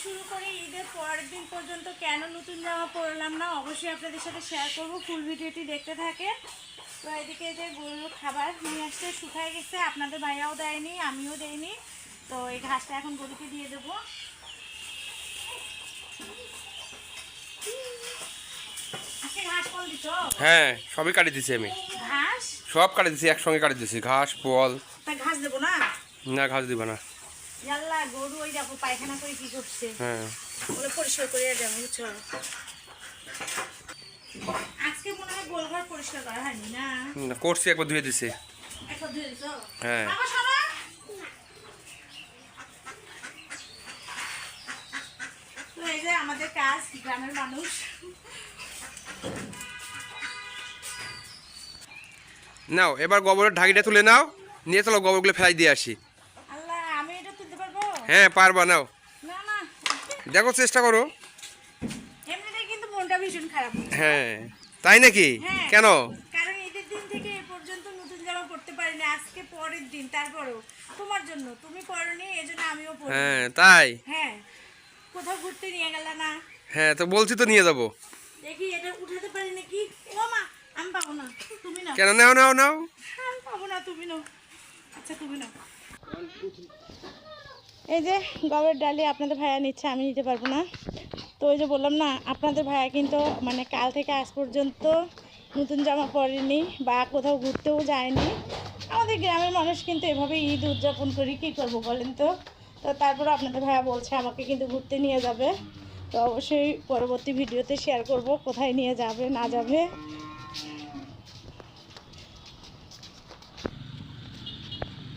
শুরু করে ঈদের পরের দিন পর্যন্ত কেন নতুন জামা পরলাম না অবশ্যই আপনাদের সাথে শেয়ার করব। ফুল ভিডিওটি দেখতে থাকে। তো এদিকে যে গরুর খাবার নিয়ে আসতে শুকায় গেছে, আপনাদের ভাইয়াও দেয়নি, আমিও দেয়নি। তো এই ঘাসটা এখন গরুকে দিয়ে দেবো। হ্যাঁ, সবই কাটি দিছি আমি। ঘাস সব কাটি দিছি, একসঙ্গে কাটি দিছি। ঘাস, পোয়াল। তা ঘাস দেবো না? না, ঘাস দিব না। আল্লাহ, গরু ওই দেখো পায়খানা করে কি করছে। হ্যাঁ, ওগুলো পরিষ্কার করে যাবো, বুঝছো? আজকে মনে হয় গোলঘর পরিষ্কার করা হয়নি না? করছি, একবার ধুয়ে দিছি। একবার ধুয়ে দিছো? হ্যাঁ। তো এই যে আমাদের কাজ, গ্রামের মানুষ। নাও, এবার গোবরের ঢাকিটা তুলে নাও, নিয়ে চলো গোবরগুলো ফেলাই দিয়ে আসি। আল্লাহ, আমি এটা তুলতে পারবো? হ্যাঁ, পারবা। নাও, না না, দেখো, চেষ্টা করো। এমনিতেই কিন্তু মনটা ভীষণ খারাপ। হ্যাঁ, তাই নাকি? হ্যাঁ, কেন? কারণ ঈদের দিন থেকে এ পর্যন্ত নতুন জামা পরতে পারিনি। আজকে পরের দিন, তারপরেও তোমার জন্য, তুমি পরনি, এজন্য আমিও পরব। হ্যাঁ, তাই? হ্যাঁ, কোথাও ঘুরতে নিয়ে গেল না? হ্যাঁ, তো বলছি তো নিয়ে যাবো। দেখি এটা উঠাতে পারি নাকি। ও মা, আমি পাবো না, তুমি নাও। কেন? নাও নাও নাও। আমি পাবো না, তুমি নাও। আচ্ছা, তুমি নাও। এই যে গবের ডালি আপনাদের ভাইয়া নিচ্ছে, আমি নিতে পারবো না। তো ওই যে বললাম না, আপনাদের ভাইয়া কিন্তু মানে কাল থেকে আজ পর্যন্ত নতুন জামা পরেনি বা কোথাও ঘুরতেও যায়নি। আমাদের গ্রামের মানুষ কিন্তু এভাবে ঈদ উদযাপন করি, কী করবো বলেন তো? তো তারপরে আপনাদের ভাইয়া বলছে আমাকে কিন্তু ঘুরতে নিয়ে যাবে। তো অবশ্যই পরবর্তী ভিডিওতে শেয়ার করব কোথায় নিয়ে যাবে না যাবে।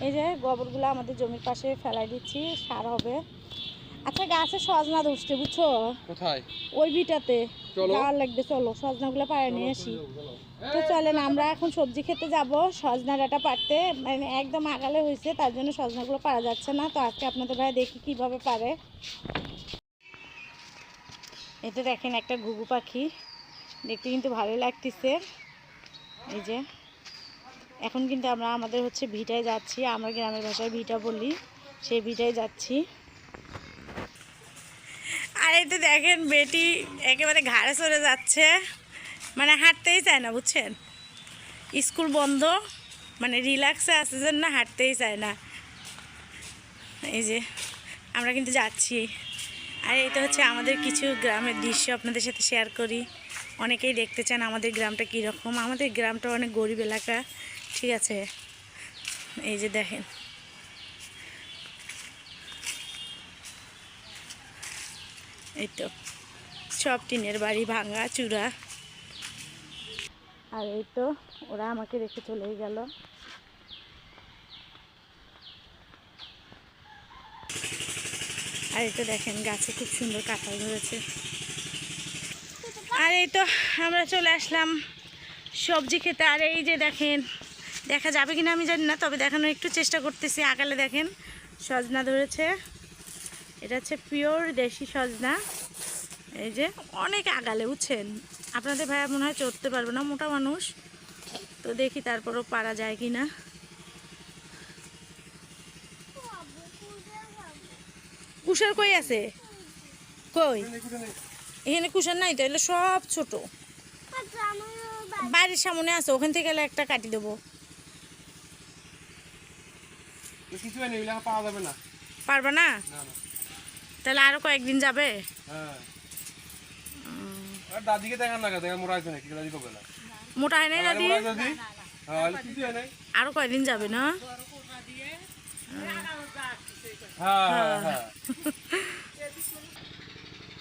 এই যে গোবরগুলো আমাদের জমির পাশে ফেলাই দিচ্ছি, সার হবে। আচ্ছা, গাছে সজনা ধরছে, বুঝছো? কোথায়? ওই ভিটাতে যাওয়ার লাগবে, চলো সজনাগুলো পাড়ে নিয়ে আসি। তো চলেন, আমরা এখন সবজি খেতে যাব। সজনা ডাঁটা পাড়তে মানে একদম আগালে হয়েছে, তার জন্য সজনাগুলো পারা যাচ্ছে না। তো আজকে আপনাদের ভাই দেখি কিভাবে পারে। এতে দেখেন একটা ঘুঘু পাখি, দেখতে কিন্তু ভালোই লাগতেছে। এই যে এখন কিন্তু আমরা আমাদের হচ্ছে ভিটায় যাচ্ছি, আমরা গ্রামের ভাষায় ভিটা বলি, সেই ভিটায় যাচ্ছি। আর এই তো দেখেন বেটি একেবারে ঘাড়ে চড়ে যাচ্ছে, মানে হাঁটতেই চায় না, বুঝছেন? স্কুল বন্ধ, মানে রিল্যাক্সে আছে জন্য হাঁটতেই চায় না। এই যে আমরা কিন্তু যাচ্ছি। আর এটা হচ্ছে আমাদের কিছু গ্রামের দৃশ্য আপনাদের সাথে শেয়ার করি। অনেকেই দেখতে চান আমাদের গ্রামটা কীরকম। আমাদের গ্রামটা অনেক গরিব এলাকা, ঠিক আছে? এই যে দেখেন, এই তো সব টিনের বাড়ি, ভাঙা চূড়া। আর এই তো ওরা আমাকে রেখে চলেই গেল। আর এই তো দেখেন গাছে খুব সুন্দর কাঁঠাল ধরেছে। আর এই তো আমরা চলে আসলাম সবজি খেতে। আর এই যে দেখেন, দেখা যাবে কিনা আমি জানি না, তবে দেখানোর একটু চেষ্টা করতেছি। আগালে দেখেন সজনা ধরেছে, এটা হচ্ছে পিওর দেশি সজনা। এই যে অনেক আগালে, বুঝছেন? আপনাদের ভাইয়া মনে হয় চড়তে পারবে না, মোটা মানুষ। তো দেখি তারপরও পারা যায় কি না। কুশার কই আছে? কই? এখানে কুশার নাই তো, এগুলো সব ছোট। বাড়ির সামনে আছে, ওখান থেকে গেলে একটা কাটি দেবো। পারবে না? তাহলে আরো কয়েকদিন যাবে। মোটা হয় নাই দাদি? আরো কয়দিন যাবে না?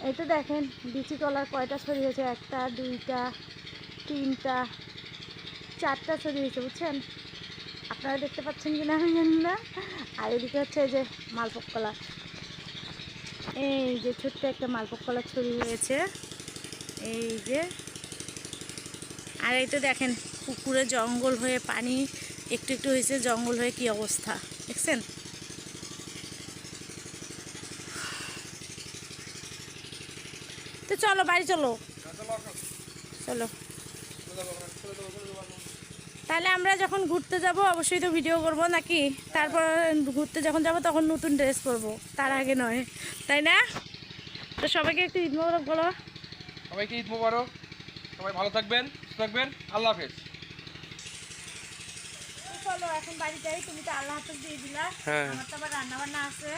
এই তো দেখেন বিচি কলার কয়টা ছড়িয়েছে, একটা, দুইটা, তিনটা, চারটা ছড়িয়েছে, বুঝছেন? আপনারা দেখতে পাচ্ছেন কিনা আমি জানি না। আর এদিকে হচ্ছে এই যে মালভোগ কলা, এই যে ছোট্ট একটা মালভোগ কলা ছড়ি হয়েছে, এই যে। আর এই তো দেখেন পুকুরে জঙ্গল হয়ে পানি একটু একটু হয়েছে, জঙ্গল হয়ে কি অবস্থা দেখছেন? তো চলো বাড়ি চলো, চলো। তাহলে আমরা যখন ঘুরতে যাব অবশ্যই তো ভিডিও করব নাকি? তারপর ঘুরতে যখন যাব তখন নতুন ড্রেস পরবো, তার আগে নয়, তাই না? তো সবাইকে একটু ঈদ মোবারক বলো। সবাইকে ঈদ মোবারক, সবাই ভালো থাকবেন, সুস্থ থাকবেন, আল্লাহ হাফেজ। চলো এখন বাড়ি যাই, তুমি তো আল্লাহ হাফেজ দিয়ে দিলা। হ্যাঁ। আমার তো আবার রান্না বান্না আছে,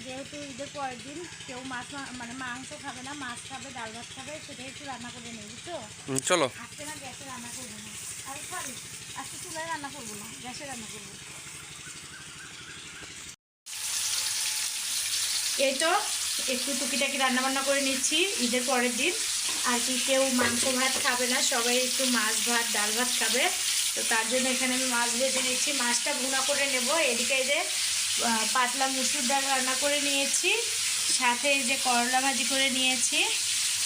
যেহেতু ঈদের পরের দিন কেউ মাছ মানে মাংস খাবে না, মাছ খাবে, ডাল ভাত খাবে, সেটাই একটু রান্না করে নেই, বুঝছো? চলো। আজকে না গ্যাসে রান্না করবো না, আর সরি আজকে চুলায় রান্না করবো না, গ্যাসে রান্না করবো। এই তো একটু টুকিটাকি রান্না বান্না করে নিচ্ছি ঈদের পরের দিন। আর কি কেউ মাংস ভাত খাবে না, সবাই একটু মাছ ভাত ডাল ভাত খাবে। তো তার জন্য এখানে আমি মাছ ভেজে নিচ্ছি, মাছটা ভুনা করে নেব। এদিকে এই যে পাতলা মুসুর ডাল রান্না করে নিয়েছি, সাথে এই যে করলা ভাজি করে নিয়েছি।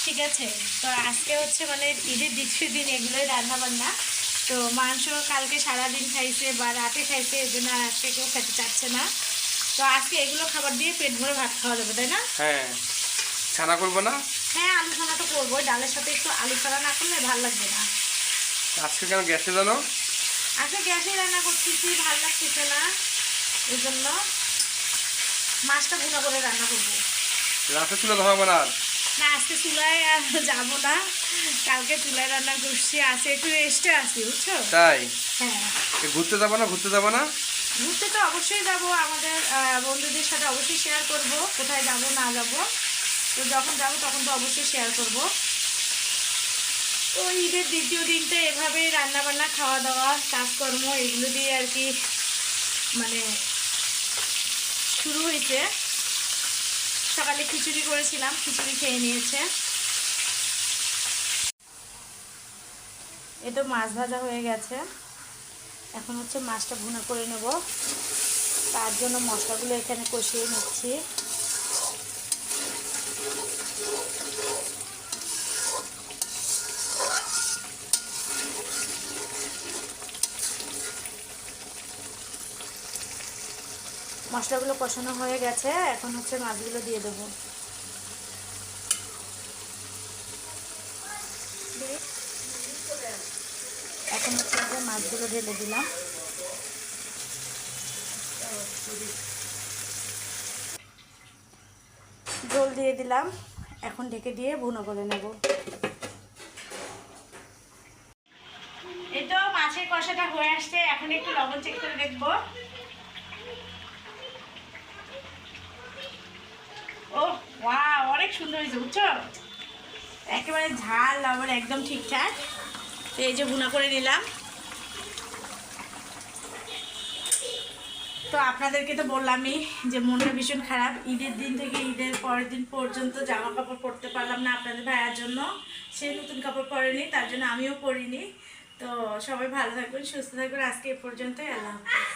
ঠিক আছে, তো আজকে হচ্ছে মানে ঈদের দ্বিতীয় দিন এগুলোই রান্না বান্না। তো মাংস কালকে সারাদিন খাইছে বা রাতে খাইছে, এই জন্য আর আজকে কেউ খেতে চাচ্ছে না। তো আজকে এগুলো খাবার দিয়ে পেট ভরে ভাত খাওয়া যাবে, তাই না? হ্যাঁ, ছানা করবো না? হ্যাঁ, আলু ছানা তো করবোই, ডালের সাথে একটু আলু ছানা না করলে ভালো লাগবে না। আজকে কেন গ্যাসে জানো? আজকে গ্যাসে রান্না করতেছি, ভালো লাগতেছে না, এই জন্য মাছটা ভুনা করে রান্না করবো। রাতে চুলা ধরাবো না আর? না, আজকে চুলায় আর যাবো না, কালকে চুলায় রান্না করছি, আজকে একটু রেস্টে আসি, বুঝছো? তাই? হ্যাঁ। ঘুরতে যাবো না? ঘুরতে যাবো না? ঘুরতে তো অবশ্যই যাবো, আমাদের বন্ধুদের সাথে অবশ্যই শেয়ার করব কোথায় যাব না যাব। তো যখন যাব তখন তো অবশ্যই শেয়ার করব। তো ঈদের দ্বিতীয় দিনটা এভাবেই রান্নাবান্না খাওয়া দাওয়া কাজকর্ম এগুলো দিয়ে আর কি মানে শুরু হয়েছে। সকালে খিচুড়ি করেছিলাম, খিচুড়ি খেয়ে নিয়েছে। এ তো মাছ ভাজা হয়ে গেছে, এখন হচ্ছে মাছটা ভুনা করে নেব। তার জন্য মশলাগুলো এখানে কষিয়ে নিচ্ছি। মশলাগুলো কষানো হয়ে গেছে, এখন হচ্ছে মাছগুলো দিয়ে দেবো। এখন হচ্ছে মাছগুলো ঢেলে দিলাম। জল দিয়ে দিলাম, এখন ঢেকে দিয়ে ভুনো করে নেব। এই তো মাছের কষাটা হয়ে আসছে, এখন একটু লবণ চেক করে দেখবো। ও ওয়াও, অনেক সুন্দর হয়েছে, বুঝছো? একেবারে ঝাল লবণ একদম ঠিকঠাক। তো এই যে ভুনা করে নিলাম। তো আপনাদেরকে তো বললামই যে মনটা ভীষণ খারাপ, ঈদের দিন থেকে ঈদের পরের দিন পর্যন্ত জামা কাপড় পরতে পারলাম না আপনাদের ভাইয়ার জন্য। সে নতুন কাপড় পরেনি, তার জন্য আমিও পরিনি। তো সবাই ভালো থাকবেন, সুস্থ থাকবেন, আজকে এ পর্যন্তই, আল্লাহ হাফেজ।